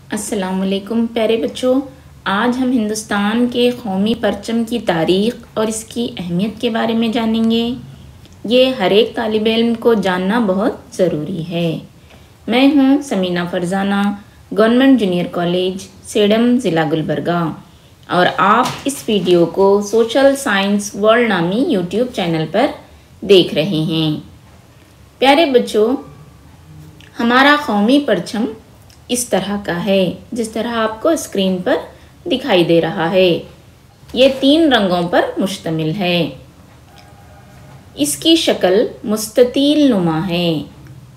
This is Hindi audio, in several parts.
अस्सलामुअलैकुम प्यारे बच्चों, आज हम हिंदुस्तान के कौमी परचम की तारीख़ और इसकी अहमियत के बारे में जानेंगे। ये हर एक तालिब इल्म को जानना बहुत ज़रूरी है। मैं हूँ Samina Farzana, government junior college Sedam ज़िला गुलबर्गा, और आप इस वीडियो को सोशल साइंस वर्ल्ड नामी यूट्यूब चैनल पर देख रहे हैं। प्यारे बच्चों, हमारा कौमी परचम इस तरह का है जिस तरह आपको स्क्रीन पर दिखाई दे रहा है। ये 3 रंगों पर मुश्तमिल है। इसकी शक्ल मुस्ततील नुमा है।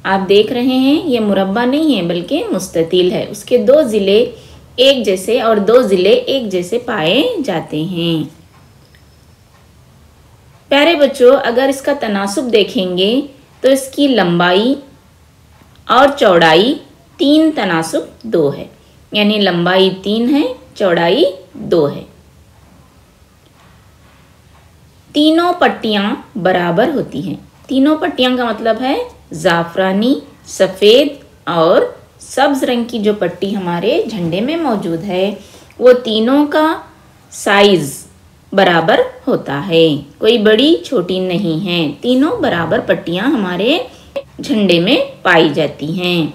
आप देख रहे हैं ये मुरब्बा नहीं है बल्कि मुस्ततील है। उसके 2 ज़िले एक जैसे और 2 ज़िले एक जैसे पाए जाते हैं। प्यारे बच्चों, अगर इसका तनासुब देखेंगे तो इसकी लंबाई और चौड़ाई 3 तनासुब 2 है, यानी लंबाई 3 है, चौड़ाई 2 है। तीनों पट्टियां बराबर होती हैं। तीनों पट्टियां का मतलब है ज़ाफ़रानी, सफ़ेद और सब्ज़ रंग की जो पट्टी हमारे झंडे में मौजूद है वो तीनों का साइज़ बराबर होता है, कोई बड़ी छोटी नहीं है। तीनों बराबर पट्टियां हमारे झंडे में पाई जाती हैं।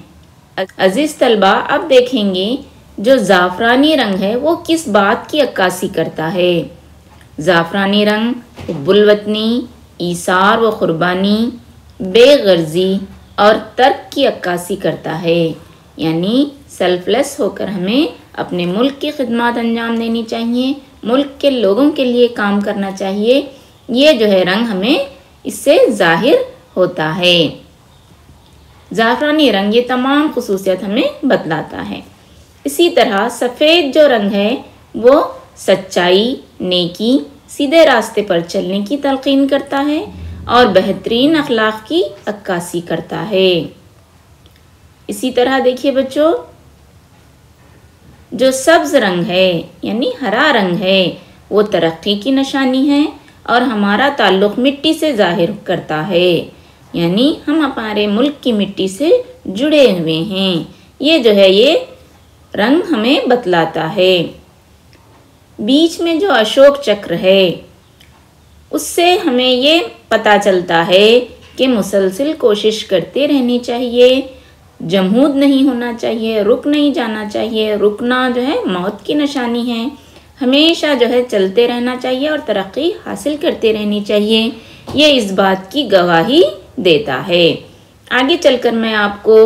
अजीज तलबा, अब देखेंगे जो ज़ाफ़रानी रंग है वो किस बात की अक्कासी करता है। ज़ाफ़रानी रंग हुब्बुल वतनी, ईसार व क़ुरबानी, बेग़र्ज़ी और तर्क की अक्कासी करता है, यानी सेल्फलेस होकर हमें अपने मुल्क की खिदमत अंजाम देनी चाहिए, मुल्क के लोगों के लिए काम करना चाहिए। ये जो है रंग हमें इससे ज़ाहिर होता है। ज़ाफ़रानी रंग ये तमाम खुसूसियत हमें बतलाता है। इसी तरह सफ़ेद जो रंग है वो सच्चाई, नेकी, सीधे रास्ते पर चलने की तलक़ीन करता है और बेहतरीन अखलाक की अक्कासी करता है। इसी तरह देखिए बच्चों, जो सब्ज़ रंग है यानी हरा रंग है वो तरक्की की निशानी है और हमारा ताल्लुक़ मिट्टी से ज़ाहिर करता है, यानी हम हमारे मुल्क की मिट्टी से जुड़े हुए हैं। ये जो है ये रंग हमें बतलाता है। बीच में जो अशोक चक्र है उससे हमें ये पता चलता है कि मुसलसल कोशिश करते रहनी चाहिए, जमहूद नहीं होना चाहिए, रुक नहीं जाना चाहिए। रुकना जो है मौत की निशानी है। हमेशा जो है चलते रहना चाहिए और तरक्की हासिल करते रहनी चाहिए। ये इस बात की गवाही देता है। आगे चलकर मैं आपको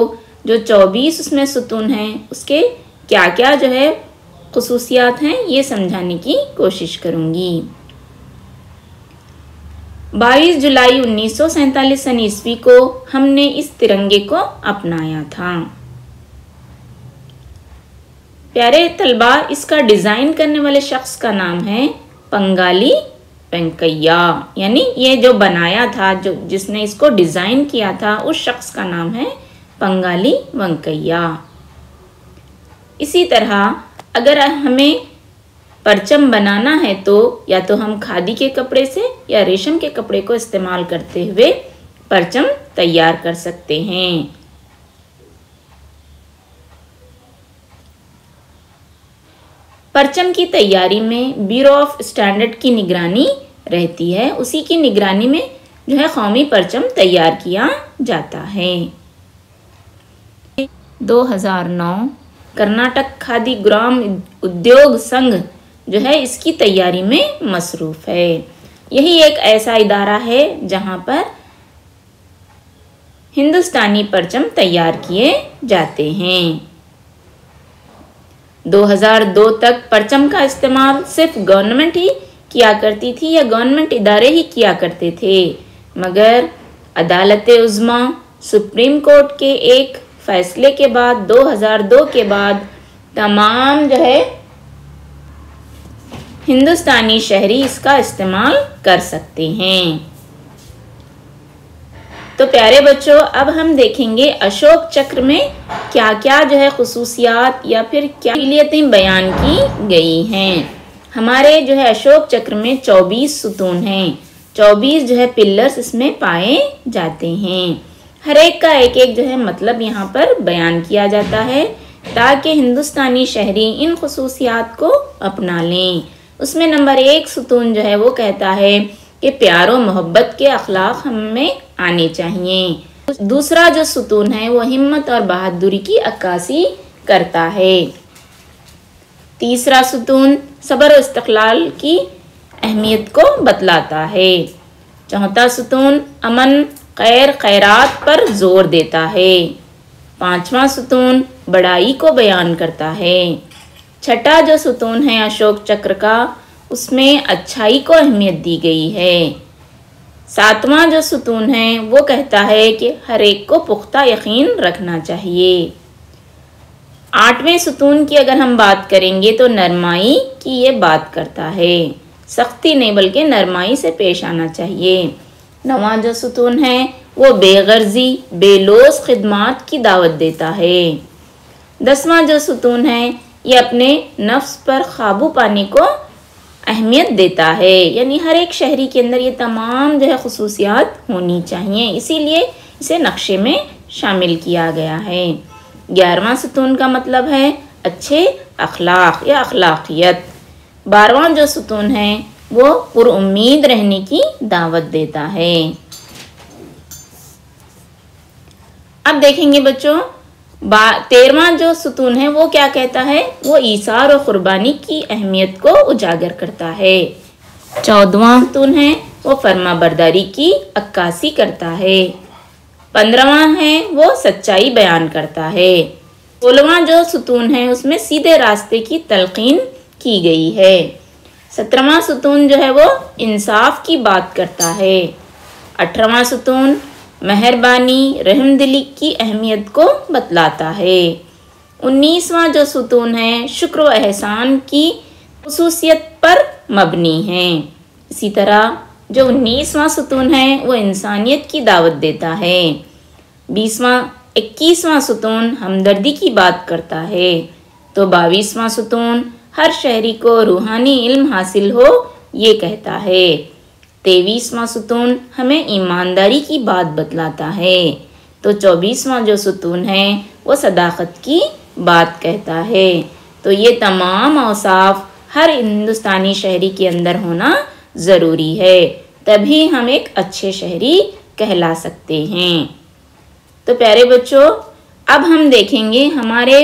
जो 24 उसमें सुतून हैं उसके क्या क्या जो है खुसूसियात हैं ये समझाने की कोशिश करूंगी। 22 जुलाई 1947 सन ईस्वी को हमने इस तिरंगे को अपनाया था। प्यारे तलबा, इसका डिज़ाइन करने वाले शख्स का नाम है पंगाली वेंकैया, यानी ये जो बनाया था, जो जिसने इसको डिज़ाइन किया था, उस शख्स का नाम है पंगाली वेंकैया। इसी तरह अगर हमें परचम बनाना है तो या तो हम खादी के कपड़े से या रेशम के कपड़े को इस्तेमाल करते हुए परचम तैयार कर सकते हैं। परचम की तैयारी में ब्यूरो ऑफ स्टैंडर्ड की निगरानी रहती है। उसी की निगरानी में जो है कौमी परचम तैयार किया जाता है। 2009 कर्नाटक खादी ग्राम उद्योग संघ जो है इसकी तैयारी में मसरूफ़ है। यही एक ऐसा इदारा है जहां पर हिंदुस्तानी परचम तैयार किए जाते हैं। 2002 तक परचम का इस्तेमाल सिर्फ गवर्नमेंट ही किया करती थी या गवर्नमेंट इदारे ही किया करते थे, मगर अदालत उज़्मा सुप्रीम कोर्ट के एक फैसले के बाद 2002 के बाद तमाम जो है हिंदुस्तानी शहरी इसका इस्तेमाल कर सकते हैं। तो प्यारे बच्चों, अब हम देखेंगे अशोक चक्र में क्या क्या जो है खुसूसियात या फिर क्या क़िलियतें बयान की गई हैं। हमारे जो है अशोक चक्र में 24 सुतून हैं, 24 जो है पिलर्स इसमें पाए जाते हैं। हर एक का एक एक जो है मतलब यहाँ पर बयान किया जाता है ताकि हिंदुस्तानी शहरी इन खसूसियात को अपना लें। उसमें नंबर 1 सुतून जो है वो कहता है कि प्यार और मोहब्बत के अखलाक हमें आने चाहिए। दूसरा जो सुतून है वो हिम्मत और बहादुरी की अक्कासी करता है। तीसरा सुतून सब्र और इस्तिक़लाल की अहमियत को बतलाता है। चौथा सुतून अमन खैर खैरात पर जोर देता है। पांचवा सुतून बड़ाई को बयान करता है। छठा जो सुतून है अशोक चक्र का, उसमें अच्छाई को अहमियत दी गई है। सातवां जो सुतून है वो कहता है कि हर एक को पुख्ता यकीन रखना चाहिए। आठवें सुतून की अगर हम बात करेंगे तो नरमाई की ये बात करता है। सख्ती नहीं बल्कि नरमाई से पेश आना चाहिए। नौवां जो सुतून है वो बेगर्जी बेलोस खिदमात की दावत देता है। 10वां जो सुतून है ये अपने नफ्स पर काबू पाने को अहमियत देता है, यानी हर एक शहरी के अंदर ये तमाम जो है खसूसियात होनी चाहिए, इसीलिए इसे नक्शे में शामिल किया गया है। 11वां सुतून का मतलब है अच्छे अखलाक या अखलाकियत। 12वां जो सुतून है वो पुरउम्मीद रहने की दावत देता है। अब देखेंगे बच्चों 13वां जो सुतून है वो क्या कहता है, वो ईसार और कुर्बानी की अहमियत को उजागर करता है। 14वां सुतून है वो फर्मा बरदारी की अक्कासी करता है। 15वां है वो सच्चाई बयान करता है। 16वां जो सुतून है उसमें सीधे रास्ते की तलकीन की गई है। 17वां सुतून जो है वो इंसाफ की बात करता है। 18वां सुतून मेहरबानी रहमदिली की अहमियत को बतलाता है। 19वां जो सुतून है शुक्र व एहसान की खुसूसियत पर मबनी है। इसी तरह जो 19वां सुतून है वो इंसानियत की दावत देता है। 21वां सुतून हमदर्दी की बात करता है। तो 22वां सुतून हर शहरी को रूहानी इल्म हासिल हो ये कहता है। 23वां सुतून हमें ईमानदारी की बात बतलाता है। तो 24वां जो सुतून है वो सदाकत की बात कहता है। तो ये तमाम औसाफ हर हिंदुस्तानी शहरी के अंदर होना ज़रूरी है, तभी हम एक अच्छे शहरी कहला सकते हैं। तो प्यारे बच्चों, अब हम देखेंगे हमारे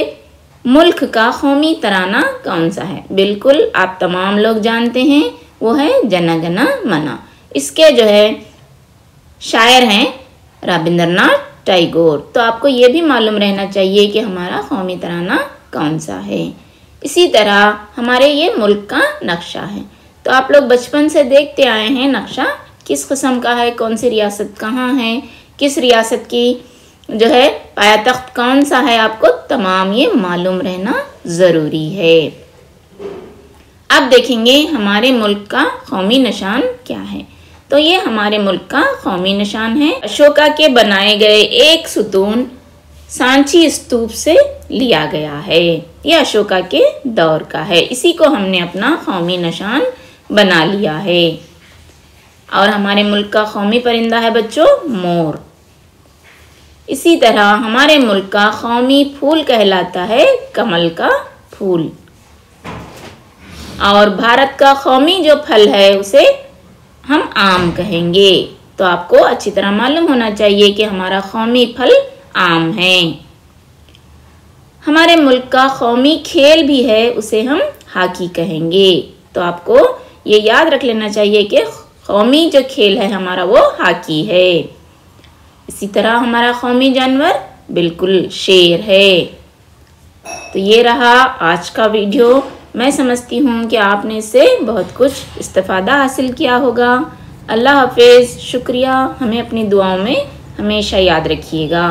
मुल्क का कौमी तराना कौन सा है। बिल्कुल आप तमाम लोग जानते हैं, वो है जन गण मन। इसके जो है शायर हैं रविंद्रनाथ टैगोर। तो आपको ये भी मालूम रहना चाहिए कि हमारा कौमी तराना कौन सा है। इसी तरह हमारे ये मुल्क का नक्शा है। तो आप लोग बचपन से देखते आए हैं नक्शा किस किस्म का है, कौन सी रियासत कहाँ है, किस रियासत की जो है पायातख्त कौन सा है, आपको तमाम ये मालूम रहना ज़रूरी है। अब देखेंगे हमारे मुल्क का कौमी निशान क्या है। तो ये हमारे मुल्क का कौमी निशान है। अशोका के बनाए गए एक सुतून सांची स्तूप से लिया गया है। यह अशोका के दौर का है, इसी को हमने अपना कौमी निशान बना लिया है। और हमारे मुल्क का कौमी परिंदा है बच्चों मोर। इसी तरह हमारे मुल्क का कौमी फूल कहलाता है कमल का फूल। और भारत का कौमी जो फल है उसे हम आम कहेंगे। तो आपको अच्छी तरह मालूम होना चाहिए कि हमारा कौमी फल आम है। हमारे मुल्क का कौमी खेल भी है, उसे हम हॉकी कहेंगे। तो आपको ये याद रख लेना चाहिए कि कौमी जो खेल है हमारा वो हॉकी है। इसी तरह हमारा कौमी जानवर बिल्कुल शेर है। तो ये रहा आज का वीडियो। मैं समझती हूँ कि आपने इससे बहुत कुछ इस्तिफादा हासिल किया होगा। अल्लाह हाफिज़, शुक्रिया। हमें अपनी दुआओं में हमेशा याद रखिएगा।